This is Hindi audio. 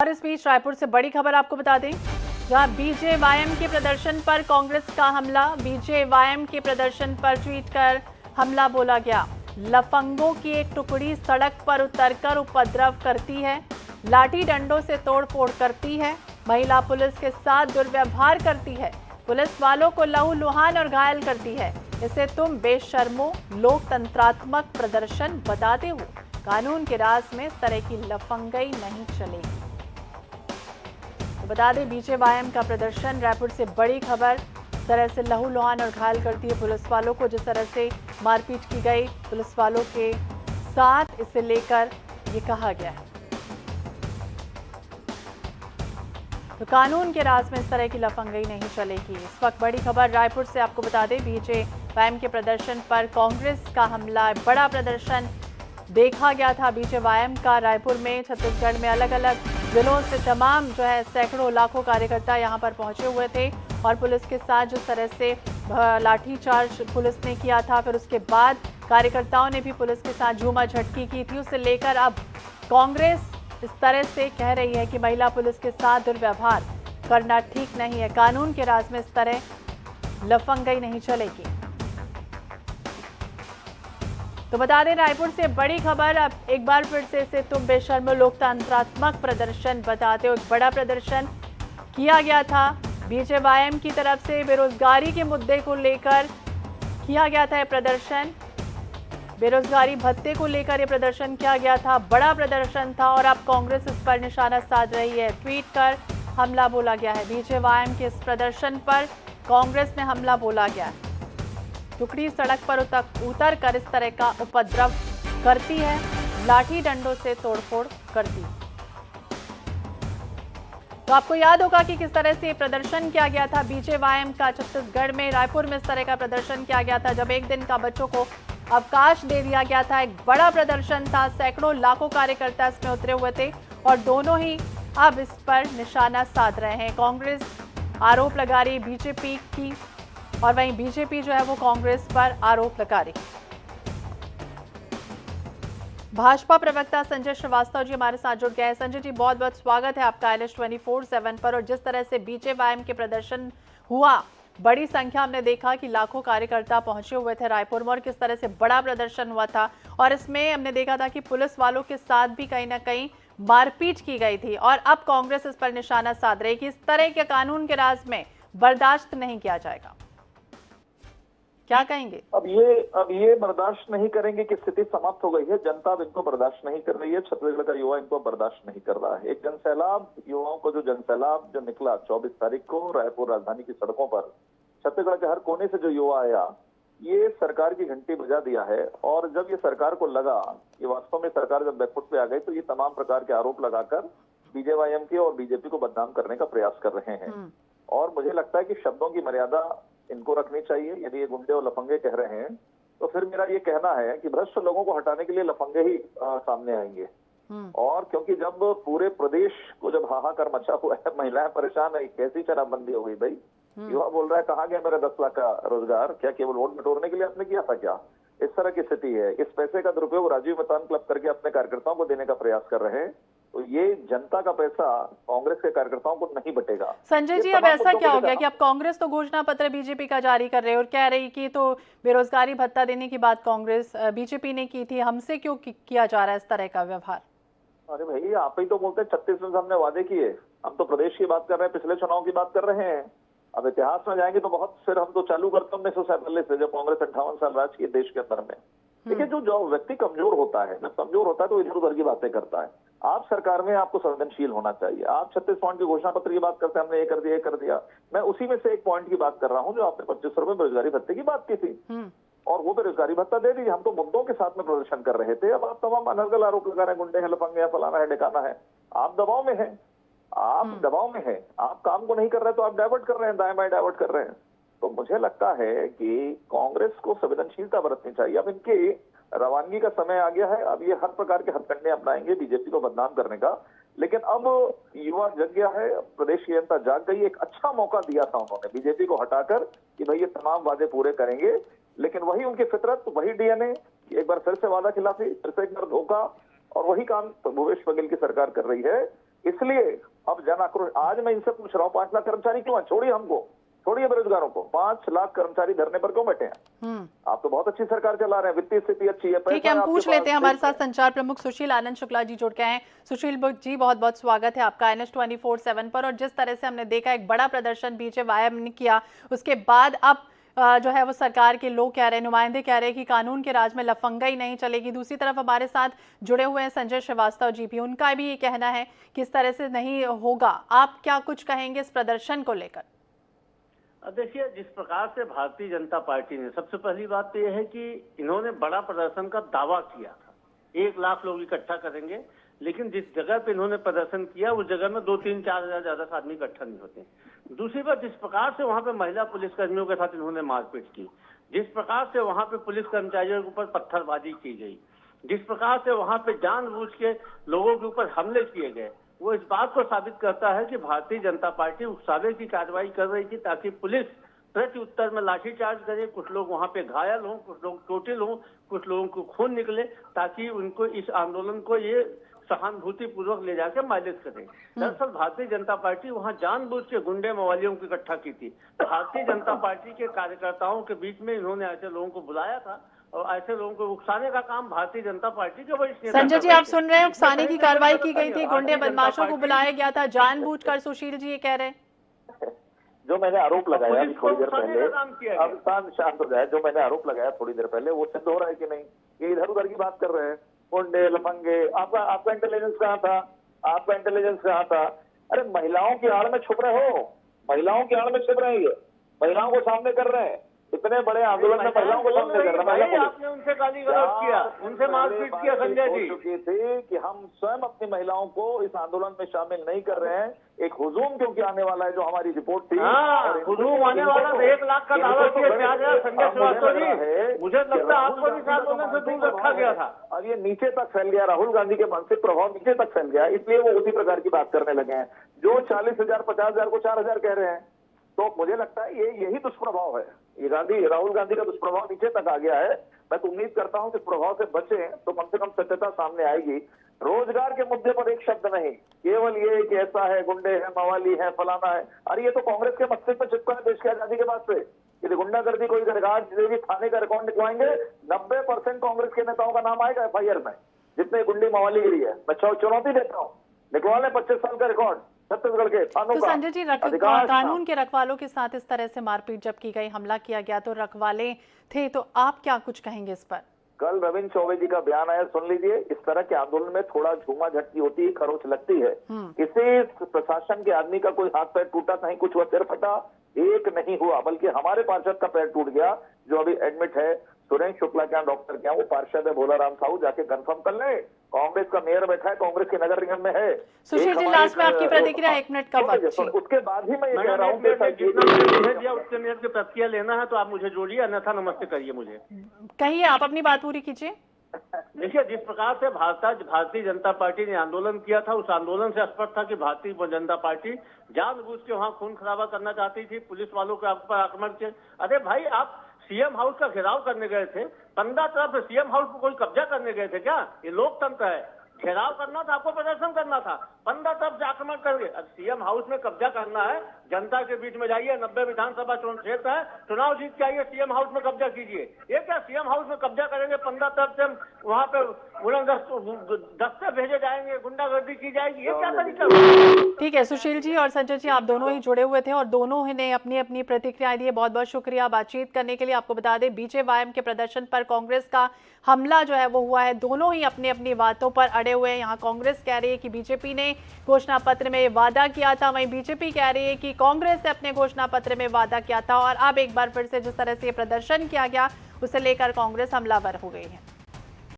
और इस बीच रायपुर से बड़ी खबर आपको बता दें, जहां बीजेवाईएम के प्रदर्शन पर कांग्रेस का हमला। बीजेवाईएम के प्रदर्शन पर ट्वीट कर हमला बोला गया। लफंगों की एक टुकड़ी सड़क पर उतरकर उपद्रव करती है, लाठी डंडों से तोड़फोड़ करती है, महिला पुलिस के साथ दुर्व्यवहार करती है, पुलिस वालों को लहूलुहान और घायल करती है। इसे तुम बेशर्मों लोकतंत्रात्मक प्रदर्शन बताते हो। कानून के राज में इस तरह की लफंगई नहीं चलेगी। बता दें, बीजेवाईएम का प्रदर्शन, रायपुर से बड़ी खबर। इस तरह से लहूलुहान और घायल करती है पुलिस वालों को, जिस तरह से मारपीट की गई पुलिस वालों के साथ, इसे लेकर ये कहा गया है। तो कानून के राज में इस तरह की लफंगई नहीं चलेगी। इस वक्त बड़ी खबर रायपुर से आपको बता दें, बीजेवाईएम के प्रदर्शन पर कांग्रेस का हमला। बड़ा प्रदर्शन देखा गया था बीजेवाईएम का रायपुर में। छत्तीसगढ़ में अलग अलग जिलों से तमाम सैकड़ों लाखों कार्यकर्ता यहां पर पहुंचे हुए थे और पुलिस के साथ जिस तरह से लाठीचार्ज पुलिस ने किया था, फिर उसके बाद कार्यकर्ताओं ने भी पुलिस के साथ झूमा झटकी की थी। उसे लेकर अब कांग्रेस इस तरह से कह रही है कि महिला पुलिस के साथ दुर्व्यवहार करना ठीक नहीं है। कानून के राज में इस तरह लफंगई नहीं चलेगी। तो बता दें, रायपुर से बड़ी खबर। अब एक बार फिर से इसे तुम बेशर्मो लोकतंत्रात्मक प्रदर्शन बताते हो। एक बड़ा प्रदर्शन किया गया था बीजेवाईएम की तरफ से, बेरोजगारी के मुद्दे को लेकर किया गया था यह प्रदर्शन। बेरोजगारी भत्ते को लेकर यह प्रदर्शन किया गया था, बड़ा प्रदर्शन था और अब कांग्रेस इस पर निशाना साध रही है। ट्वीट कर हमला बोला गया है। बीजेवाईएम के इस प्रदर्शन पर कांग्रेस ने हमला बोला गया है। टुकड़ी सड़क पर उतर कर इस तरह का उपद्रव करती है, लाठी डंडों से तोड़फोड़ करती है। तो आपको याद होगा कि किस तरह से प्रदर्शन किया गया था बीजेवाईएम का छत्तीसगढ़ में। रायपुर में इस तरह का प्रदर्शन किया गया था जब एक दिन का बच्चों को अवकाश दे दिया गया था। एक बड़ा प्रदर्शन था, सैकड़ों लाखों कार्यकर्ता इसमें उतरे हुए थे और दोनों ही अब इस पर निशाना साध रहे हैं। कांग्रेस आरोप लगा रही बीजेपी की और वहीं बीजेपी जो है वो कांग्रेस पर आरोप लगा रही। भाजपा प्रवक्ता संजय श्रीवास्तव जी हमारे साथ जुड़ गए हैं। संजय जी, बहुत बहुत स्वागत है आपका INS 24/7 पर। और जिस तरह से बीजेवाईएम के प्रदर्शन हुआ, बड़ी संख्या हमने देखा कि लाखों कार्यकर्ता पहुंचे हुए थे रायपुर में और किस तरह से बड़ा प्रदर्शन हुआ था और इसमें हमने देखा था कि पुलिस वालों के साथ भी कहीं ना कहीं मारपीट की गई थी और अब कांग्रेस इस पर निशाना साध रही कि इस तरह के कानून के राज में बर्दाश्त नहीं किया जाएगा। क्या कहेंगे? अब ये बर्दाश्त नहीं करेंगे कि स्थिति समाप्त हो गई है। जनता अब इनको बर्दाश्त नहीं कर रही है। छत्तीसगढ़ का युवा इनको बर्दाश्त नहीं कर रहा है। एक जनसैलाब, युवाओं को जो जनसैलाब जो निकला 24 तारीख को रायपुर राजधानी की सड़कों पर, छत्तीसगढ़ के हर कोने से जो युवा आया, ये सरकार की घंटी बजा दिया है। और जब ये सरकार को लगा कि वास्तव में सरकार जब बैकफुट पे आ गई, तो ये तमाम प्रकार के आरोप लगाकर बीजेवाईएम के और बीजेपी को बदनाम करने का प्रयास कर रहे हैं। और मुझे लगता है कि शब्दों की मर्यादा इनको रखनी चाहिए। यदि ये गुंडे और लफंगे कह रहे हैं तो फिर मेरा ये कहना है कि भ्रष्ट लोगों को हटाने के लिए लफंगे ही सामने आएंगे। और क्योंकि जब पूरे प्रदेश को जब हाहाकार मचा हुआ है, महिलाएं परेशान है, कैसी शराबबंदी हो गई भाई। युवा बोल रहा है कहाँ गया मेरा 10 लाख का रोजगार, क्या केवल वोट बटोरने के लिए आपने किया था क्या? इस तरह की स्थिति है। इस पैसे का दुरुपयोग राजीव मैदान क्लब करके अपने कार्यकर्ताओं को देने का प्रयास कर रहे हैं। तो ये जनता का पैसा कांग्रेस के कार्यकर्ताओं को नहीं बटेगा। संजय जी, अब ऐसा क्या हो गया कि अब कांग्रेस तो घोषणा पत्र बीजेपी का जारी कर रहे हैं और कह रही कि तो बेरोजगारी भत्ता देने की बात कांग्रेस बीजेपी ने की थी, हमसे क्यों किया जा रहा है इस तरह का व्यवहार? अरे भाई, आप ही तो बोलते हैं 36 में हमने वादे किए। हम तो प्रदेश की बात कर रहे हैं, पिछले चुनाव की बात कर रहे हैं। अब इतिहास में जाएंगे तो बहुत, फिर हम तो चालू करते हैं 1947 से, जब कांग्रेस 58 साल राज की देश के अंदर में। देखिए, जो व्यक्ति कमजोर होता है ना, कमजोर होता है तो इधर उधर की बातें करता है। आप सरकार में आपको संवेदनशील होना चाहिए। आप 36 पॉइंट की घोषणा पत्र की बात करते हैं, हमने ये कर दिया, ये कर दिया। मैं उसी में से एक पॉइंट की बात कर रहा हूँ, जो आपने 2500 रुपए बेरोजगारी भत्ते की बात की थी और वो बेरोजगारी भत्ता दे दीजिए। हम तो मुद्दों के साथ में प्रदर्शन कर रहे थे। अब आप तमाम अनर्गल आरोप लगा रहे हैं, गुंडे हैं, लफंगे हैं, फलाना है, ढिकाना है। आप दबाव में हैं, आप दबाव में हैं, आप काम को नहीं कर रहे तो आप डाइवर्ट कर रहे हैं, दाएं बाएं डाइवर्ट कर रहे हैं। तो मुझे लगता है कि कांग्रेस को संवेदनशीलता बरतनी चाहिए। अब इनकी रवानगी का समय आ गया है। अब ये हर प्रकार के हथकंडे अपनाएंगे बीजेपी को बदनाम करने का। लेकिन अब युवा जग गया है, प्रदेश की जनता जाग गई। एक अच्छा मौका दिया था उन्होंने बीजेपी को हटाकर कि भाई ये तमाम वादे पूरे करेंगे, लेकिन वही उनकी फितरत, वही डीएनए, एक बार फिर से वादा खिलाफी, फिर से एक बार धोखा, और वही काम भूपेश बघेल की सरकार कर रही है। इसलिए अब जन आक्रोश, आज मैं इनसे पूछ रहा हूँ 5 लाख कर्मचारी क्यों हैं? छोड़िए हमको, छोड़िए बेरोजगारों को, 5 लाख कर्मचारी धरने पर क्यों बैठे हैं? आप तो बहुत अच्छी सरकार चला रहे हैं, वित्तीय स्थिति अच्छी है, ठीक है, हम पूछ लेते हैं। हमारे साथ संचार प्रमुख सुशील आनंद शुक्ला जी जुड़ गए हैं। सुशील जी, बहुत बहुत स्वागत है आपका NH24/7 पर। और जिस तरह से हमने देखा एक बड़ा प्रदर्शन BJP ने किया, उसके बाद अब जो है वो सरकार के लोग कह रहे हैं, नुमाइंदे कह रहे हैं कि कानून के राज में लफंगाई नहीं चलेगी। दूसरी तरफ हमारे साथ जुड़े हुए हैं संजय श्रीवास्तव जी भी, उनका भी ये कहना है कि इस तरह से नहीं होगा। आप क्या कुछ कहेंगे इस प्रदर्शन को लेकर? देखिए, जिस प्रकार से भारतीय जनता पार्टी ने, सबसे पहली बात तो यह है कि इन्होंने बड़ा प्रदर्शन का दावा किया था, 1 लाख लोग इकट्ठा करेंगे, लेकिन जिस जगह पे इन्होंने प्रदर्शन किया उस जगह में 2-3-4 हजार ज्यादा आदमी इकट्ठा नहीं होते। दूसरी बात, जिस प्रकार से वहां पे महिला पुलिसकर्मियों के साथ इन्होंने मारपीट की, जिस प्रकार से वहां पे पुलिस कर्मचारियों के ऊपर पत्थरबाजी की गई, जिस प्रकार से वहां पे जानबूझ के लोगों के ऊपर हमले किए गए, वो इस बात को साबित करता है कि भारतीय जनता पार्टी उकसावे की कार्रवाई कर रही थी ताकि पुलिस प्रति उत्तर में लाठीचार्ज करे, कुछ लोग वहां पे घायल हों, कुछ लोग चोटिल हों, कुछ लोगों को खून निकले, ताकि उनको इस आंदोलन को ये सहानुभूति पूर्वक ले जाकर माइलेज करें। दरअसल भारतीय जनता पार्टी वहां जानबूझ के गुंडे मवालियों को इकट्ठा की थी। भारतीय जनता पार्टी के कार्यकर्ताओं के बीच में इन्होंने ऐसे लोगों को बुलाया था और ऐसे लोगों को उकसाने का काम भारतीय जनता पार्टी के वरिष्ठ नेता। संजय जी, आप सुन रहे हैं, उकसाने की कार्रवाई की गई थी, गुंडे बदमाशों को बुलाया गया था जानबूझकर। सुशील जी ये कह रहे हैं, जो मैंने आरोप लगाया थोड़ी देर पहले, अब शांत हो जाए, जो मैंने आरोप लगाया थोड़ी देर पहले वो सिद्ध हो रहा है कि नहीं? ये इधर उधर की बात कर रहे हैं, गुंडे लफंगे। आपका इंटेलिजेंस कहाँ था? आपका इंटेलिजेंस कहाँ था? अरे महिलाओं की आड़ में छुप रहे हो, महिलाओं की आड़ में छुप रहे हैं, महिलाओं को सामने कर रहे हैं, इतने बड़े आंदोलन में महिलाओं को सामने कर रहे हैं। आपने उनसे गाली गलौज किया, उनसे मारपीट किया संजय जी। चुकी थी कि हम स्वयं अपनी महिलाओं को इस आंदोलन में शामिल नहीं कर रहे हैं। एक हुजूम क्योंकि आने वाला है, जो हमारी रिपोर्ट थी, हुजूम आने वाला, 1 लाख का दावा किया संजय श्रीवास्तव जी। मुझे लगता है आपको भी इस आंदोलन से दूर रखा गया था। अब ये नीचे तक फैल गया, राहुल गांधी के मानसिक प्रभाव नीचे तक फैल गया, इसलिए वो उसी प्रकार की बात करने लगे हैं। जो 40,000 50,000 को 4,000 कह रहे हैं, तो मुझे लगता है यही दुष्प्रभाव है। ये राहुल गांधी का दुष्प्रभाव नीचे तक आ गया है। मैं तो उम्मीद करता हूं कि इस प्रभाव से बचे तो कम से कम सत्यता सामने आएगी। रोजगार के मुद्दे पर एक शब्द नहीं, केवल ये कि ऐसा है, गुंडे है, मवाली है, फलाना है। अरे ये तो कांग्रेस के मस्तिष्क में चिपका है देश की आजादी के बाद से। यदि गुंडागर्दी कोई करेगा, थाने का रिकॉर्ड निकलवाएंगे, 90% कांग्रेस के नेताओं का नाम आएगा FIR में, जितने गुंडी मवाली गिरी है। मैं चुनौती देता हूँ, निकलवा लें 25 साल का रिकॉर्ड छत्तीसगढ़ के थानों का। तो संजय जी, कानून के रखवालों के साथ इस तरह से मारपीट जब की गई, हमला किया गया, तो रखवाले थे, तो आप क्या कुछ कहेंगे इस पर? कल रविंद्र चौबे जी का बयान आया, सुन लीजिए। इस तरह के आंदोलन में थोड़ा झूमा झटकी होती है, खरोच लगती है। किसी प्रशासन के आदमी का कोई हाथ पैर टूटा, कहीं कुछ हुआ, सिर फटा, एक नहीं हुआ, बल्कि हमारे पार्षद का पैर टूट गया, जो अभी एडमिट है, सुरेंद्र शुक्ला के यहाँ, डॉक्टर के यहाँ, वो पार्षद है भोलाराम साहू, जाके कंफर्म कर ले। कांग्रेस का मेयर बैठा है, कांग्रेस के नगर निगम में है। सुशील जी, लास्ट में आपकी प्रतिक्रिया, 1 मिनट का वक्त। उसके बाद ही मैं ये कह रहा हूँ उसके मेयर की प्रतिक्रिया लेना है तो आप मुझे जोड़िए, अन्यथा नमस्ते करिए मुझे। कहिए, आप अपनी बात पूरी कीजिए। देखिए, जिस प्रकार से भारतीय जनता पार्टी ने आंदोलन किया था, उस आंदोलन से स्पष्ट था कि भारतीय जनता पार्टी जानबूझ के वहां खून खराबा करना चाहती थी, पुलिस वालों के ऊपर आक्रमण किए। अरे भाई, आप सीएम हाउस का घेराव करने गए थे, 15 तरफ सीएम हाउस को कोई कब्जा करने गए थे क्या? ये लोकतंत्र है। घेराव करना था, आपको प्रदर्शन करना था, 15 तरफ से आक्रमण करके। अब सीएम हाउस में कब्जा करना है, जनता के बीच में जाइए, 90 विधानसभा क्षेत्र है, चुनाव जीत के आइए, सीएम हाउस में कब्जा कीजिए। ये क्या सीएम हाउस में कब्जा करेंगे, 15 तरफ से वहां पे दस्ते भेजे जाएंगे, गुंडागर्दी की जाएगी, ये क्या तरीका? ठीक है सुशील जी और संजय जी, आप दोनों ही जुड़े हुए थे और दोनों ने अपनी अपनी प्रतिक्रियाएं दी। बहुत बहुत शुक्रिया बातचीत करने के लिए। आपको बता दें, BJP के प्रदर्शन पर कांग्रेस का हमला जो है वो हुआ है। दोनों ही अपनी अपनी बातों पर अड़े हुए हैं। यहाँ कांग्रेस कह रही है कि बीजेपी ने घोषणा पत्र में वादा किया था, वहीं बीजेपी कह रही है कि कांग्रेस ने अपने घोषणा पत्र में वादा किया था। और अब एक बार फिर से जिस तरह से प्रदर्शन किया गया, उसे लेकर कांग्रेस हमलावर हो गई है।